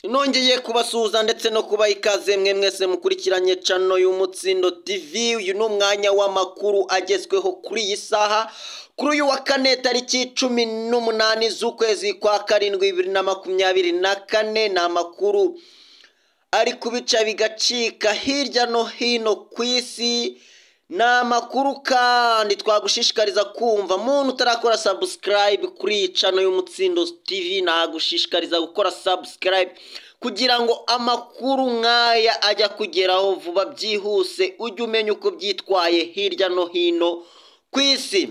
Nongeye kubasuhuza ndetse no kubaha ikaze mwese mukurikiranye channel y'Umutsindo TV. Uyu ni umwanya w'amakuru agezweho kuri iyi saha, kuri uyu wa kane tariki 18 z'ukwezi kwa karindwi 2024. Ni amakuru ari kubica bigacika hirya no hino ku isi. Ni amakuru kandi twagushishikariza kumva. Muntu utarakora subscribe kuri iyi channel y'Umutsindo TV, nagushishikariza gukora subscribe kugira ngo amakuru nk'aya ajya kugeraho vuba byihuse, ujye umenya uko byitwaye hirya no hino ku isi.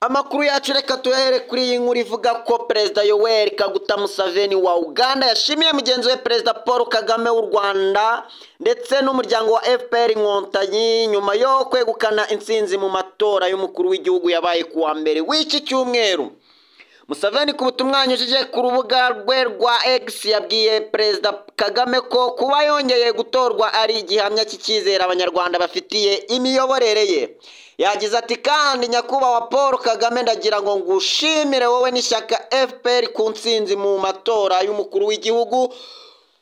Amakuru yacu reka tuyahere kuri iyi nkuru ivuga ko Perezida Yoweri Kaguta Museveni wa Uganda yashimiye mugenzi we Perezida Paul Kagame w'u Rwanda ndetse n'umuryango wa FPR Inkotanyi nyuma yo kwegukana intsinzi mu matora y'umukuru w'igihugu yabaye ku wa mbere w'iki cyumweru. Museveni ku butumwa yanyujije ku rubuga rwe rwa X yabwiye Perezida Kagame ko kuba yongeye gutorwa ari igihamya cy'icyizere abanyarwanda bafitiye imiyoborere ye. Yagize ati kandi nyakubahwa Paul Kagame, ndagira ngo ngushimire wowe n'ishyaka FPR ku ntsinzi mu matora y'umukuru w'igihugu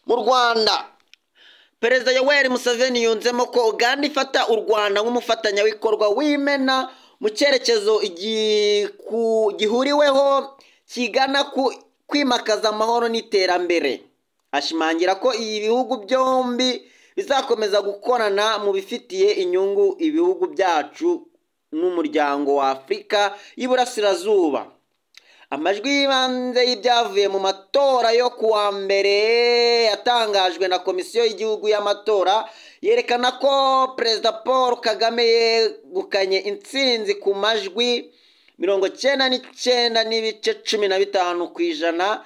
mu Rwanda. Perezida Yoweri Museveni yunzemo ko Uganda ifata u Rwanda nk'umufatanyabikorwa w'imena mu cyerekezo gihuriweho kigana ku kwimakaza amahoro n'iterambere. Ashimangira ko ibi bihugu byombi bizakomeza gukorana mu bifitiye inyungu ibihugu byacu n'umuryango wa Afurika y'Iburasirazuba. Amajwi y'ibanze y'ibyavuye mu matora yo kuwa mbere yatangajwe na Komisiyo y'Igihugu y'Amatora yerekana ko Perezida Paul Kagame yegukanye intsinzi ku majwi 99.15%.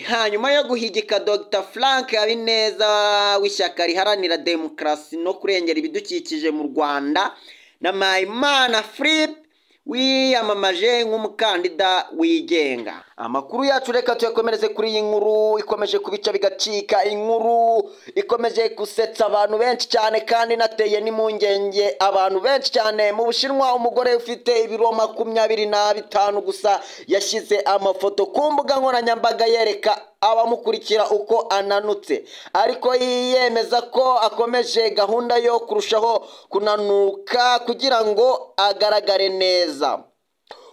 Hanyuma yo guhigika Dr. Frank Habineza w'ishyaka riharanira demokarasi no kurengera ibidukikije mu Rwanda na Mpayimana Philippe wiyamamaje nk'umukandida wigenga. Amakuru yacu reka tuyakomereze kuri iyi nkuru ikomeje kubica bigacika. Inkuru ikomeje gusetsa abantu benshi cyane kandi nateye n'impungenge abantu benshi cyane. Mu Bushinwa umugore ufite ibiro 25 gusa yashyize amafoto ku mbuga nkoranyambaga yereka abamukurikira uko ananutse, ariko yiyemeza ko akomeje gahunda yo kurushaho kunanuka kugira ngo agaragare neza.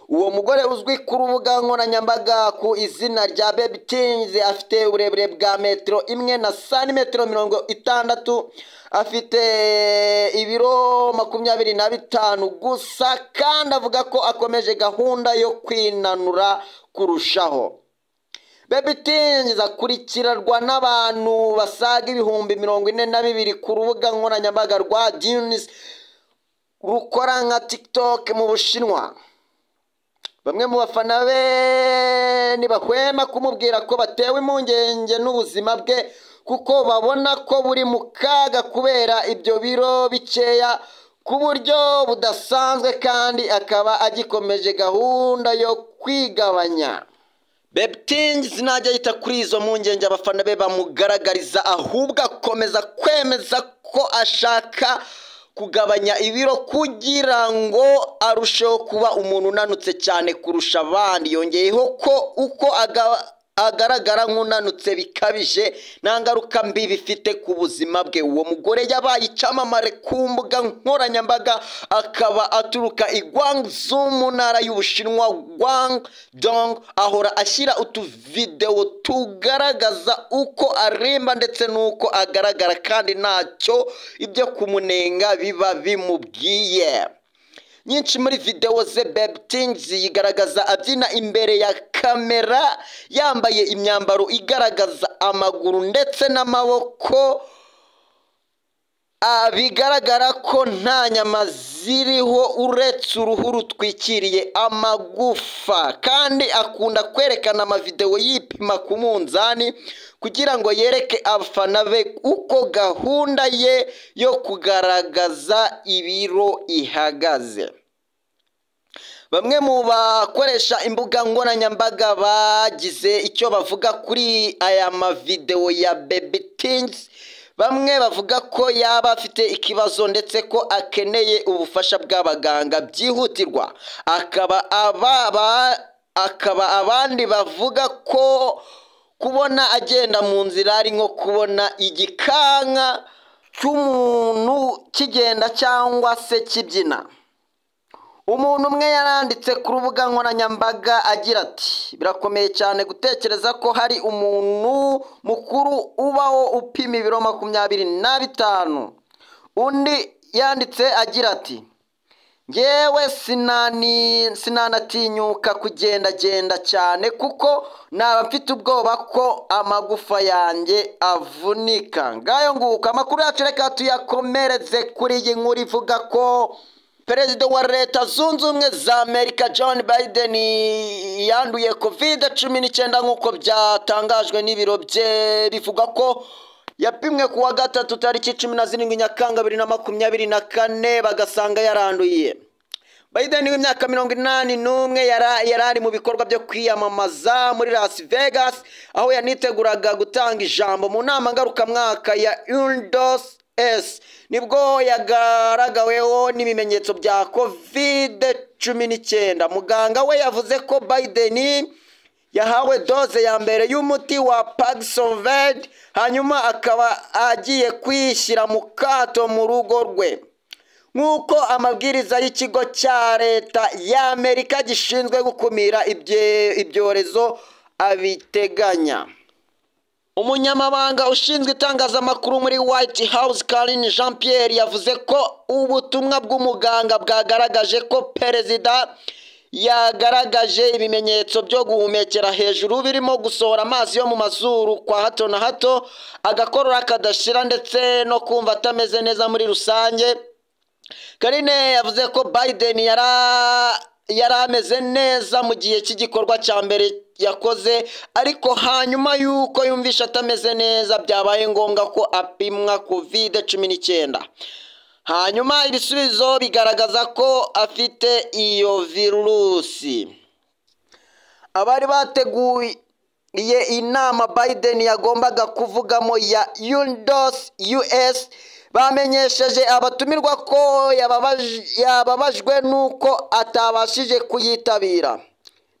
Uwo mugore uzwi ku rubuga nkoranyambaga ku izina rya Baby Things afite uburebure bwa metero 1 na santimetero 60, afite ibiro 25 gusa kandi avuga ko akomeje gahunda yo kwinanura kurushaho. Baby Things akurikirwa n'abantu basaga ibihumbi 42 ku rubuga nkoranyambaga rwa Douyin rukora nka TikTok mu Bushinwa. Bamwe mu bafana be ntibahwema kumubwira ko batewe impungenge n'ubuzima bwe kuko babona ko buri mu kaga kubera ibyo biro bikeya ku buryo budasanzwe, kandi akaba agikomeje gahunda yo kwigabanya. Baby Things najya yita kuri izo mpungenge abafana be bamugaragariza, ahubwo akomeza kwemeza ko ashaka kugabanya ibiro kugira ngo arusheho kuba umuntu unanutse cyane kurusha abandi. Yongeyeho ko uko agaragara nk'unanutse bikabije nta ngaruka mbi bifite ku buzima bwe. Uwo mugore yabaye icyamamare ku mbuga nkoranyambaga, akaba aturuka i Guangzhou mu ntara y'Ubushinwa Guangdong. Ahora ashyira utuvideo tugaragaza uko arimba ndetse n'uko agaragara, kandi ntacyo ibyo kumunenga biba bimubwiye. Nyinshi muri video ze Baby Things yigaragaza abyina imbere ya kamera yambaye imyambaro igaragaza amaguru ndetse n'amaboko, bigaragara ko nta nyama ziriho uretse uruhu rutwikiriye amagufa, kandi akunda kwerekana amavideo yipima ku munzani kugira ngo yereke abafana be uko gahunda ye yo kugaragaza ibiro ihagaze. Bamwe mu bakoresha imbuga nkoranyambaga bagize icyo bavuga kuri aya mavideo ya Baby Things. Bamwe bavuga ko yaba afite ikibazo ndetse ko akeneye ubufasha bw'abaganga byihutirwa, akaba abandi bavuga ko kubona agenda mu nzira ari nko kubona igikanka cy'umuntu kigenda cyangwa se kibyina. Umuntu umwe yaranditse ku rubuga nkoranyambaga agira ati birakomeye cyane gutekereza ko hari umuntu mukuru ubaho upima ibiro 25. Undi yanditse agira ati ngewe sinanatinyuka kugendagenda cyane kuko naba mfite ubwoba ko amagufa yanjye avunika. Ngayo nguko amakuru yacu reka tuyakomereze kuri iyi nkuru ivuga ko Perezida wa Leta Zunze Ubumwe za Amerika John Biden yanduye COVID-19 nk'uko byatangajwe n'ibiro bye. Bivuga ko yapimwe ku wa gatatu tariki 17 Nyakanga 2024 bagasanga yaranduye. Biden w'imyaka 81 yarari mu bikorwa byo kwiyamamaza muri Las Vegas, aho yaniteguraga gutanga ijambo mu nama ngarukamwaka ya UNDOS. Nibwo yagaragaweho n'ibimenyetso bya COVID-19. Muganga we yavuze ko Biden yahawe doze ya mbere y'umuti wa Paxlovid, hanyuma akaba agiye kwishyira mu kato mu rugo rwe nk'uko amabwiriza y'ikigo cya leta y'Amerika gishinzwe gukumira ibyorezo abiteganya. Umunyamabanga ushinzwe itangazamakuru muri White House Karine Jean-Pierre yavuze ko ubutumwa bw'umuganga bwagaragaje ko perezida yagaragaje ibimenyetso byo guhumekera hejuru birimo gusohora amazi yo mu mazuru kwa hato na hato, agakorora kadashira ndetse no kumva atameze neza muri rusange. Karine yavuze ko Biden yari ameze neza mu gihe cy'igikorwa cya mbere yakoze, ariko hanyuma yuko yumvisha atameze neza byabaye ngombwa ko apimwa COVID-19. Hanyuma ibisubizo bigaragaza ko afite iyo virusi. Abari bateguye inama Biden yagombaga kuvugamo ya UNDOS US bamenyesheje abatumirwa ko yababajwe nuko atabashije kuyitabira.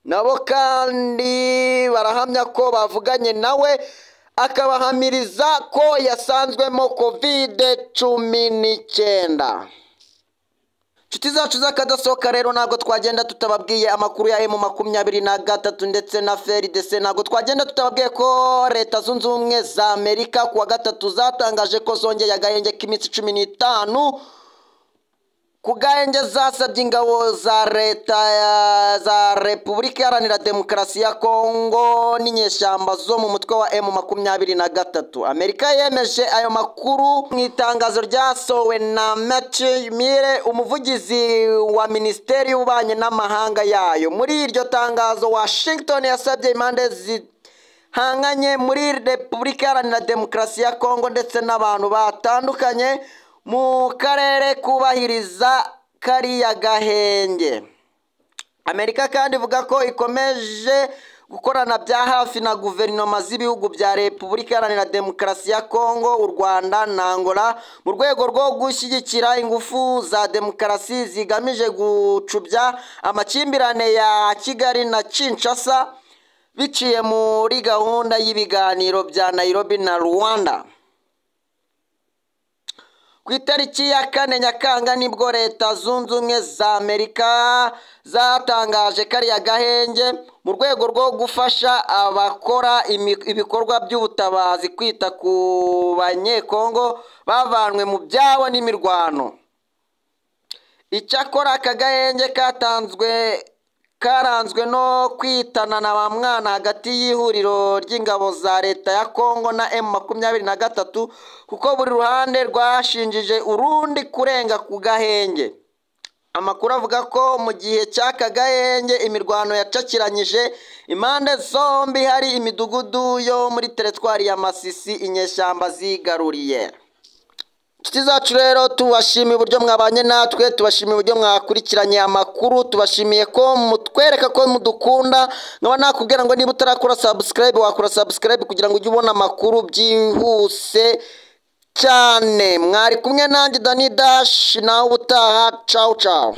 Nabo kandi barahamya ko bavuganye nawe akabahamiriza ko yasanzwemo COVID-19. Nshuti zacu z'akadasohoka rero ntabwo twagenda tutababwiye amakuru ya M23 ndetse na FARDC. Ntabwo twagenda tutababwiye ko Leta Zunze Ubumwe za Amerika ku wa gatatu zatangaje ko zongeye agahenge k'iminsi 15 ku gahenge zasabye ingabo za leta za Repubulika Iharanira Demokarasi ya Kongo n'inyeshyamba zo mu mutwe wa M23. Amerika yemeje ayo makuru mu itangazo ryasohowe na Matthew Miller, umuvugizi wa Minisiteri y'Ububanyi n'Amahanga yayo. Muri iryo tangazo Washington yasabye impande zihanganye muri Repubulika Iharanira Demokarasi ya Kongo ndetse n'abantu batandukanye mu karere kubahiriza kariya gahenge. Amerika kandi ivuga ko ikomeje gukorana bya hafi na guverinoma z'ibihugu bya Repubulika Iharanira Demokarasi ya Kongo, u Rwanda na Angola mu rwego rwo gushyigikira ingufu za demokarasi zigamije gucubya amakimbirane ya Kigali na Kinshasa biciye muri gahunda y'ibiganiro bya Nairobi na Rwanda. Ku itariki ya 4 Nyakanga nibwo Leta Zunze Ubumwe za Amerika zatangaje kariya gahenge mu rwego rwo gufasha abakora ibikorwa by'ubutabazi kwita ku banyekongo bavanwe mu byabo n'imirwano. Icyakora aka gahenge karanzwe no kwitana na ba mwana hagati y'ihuriro ry'ingabo za leta ya Kongo na M23 kuko buri ruhande rwashinjije urundi kurenga ku gahenge. Amakuru avuga ko mu gihe cy'aka gahenge imirwano yacakiranyije impande zombi, hari imidugudu yo muri teritwari ya Masisi inyeshyamba zigaruriye. Nshuti zacu rero tubashimiye uburyo mwabanye natwe, tubashimiye uburyo mwakurikiranye amakuru, tubashimiye ko mutwereka ko mudukunda. Nkaba nakubwira ngo niba utarakora subscribe wakora subscribe kugira ngo ujye ubona amakuru byihuse cyane. Mwari kumwe nanjye Dani Dash, nawe ubutaha. Ciao ciao.